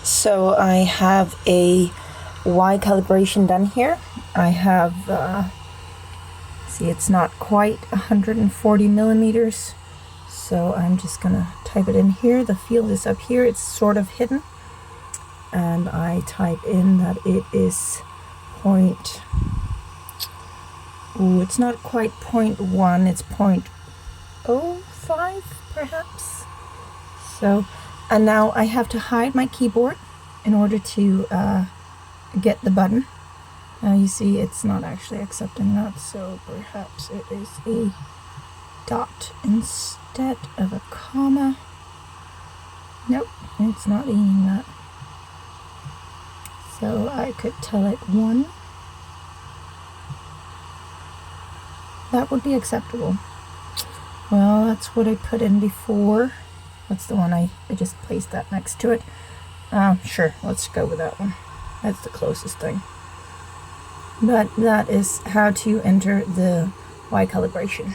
So I have a Y calibration done here. I have, see, it's not quite 140 millimeters. So I'm just gonna type it in here. The field is up here, it's sort of hidden. And I type in that it is it's not quite 0.1, it's 0.05 perhaps. So, and now I have to hide my keyboard in order to get the button. Now you see it's not actually accepting that, so perhaps it is a dot instead of a comma. Nope, it's not eating that. So I could tell it 1. That would be acceptable. Well, that's what I put in before. That's the one I just placed that next to it. Sure, let's go with that one. That's the closest thing. But that is how to enter the Y calibration.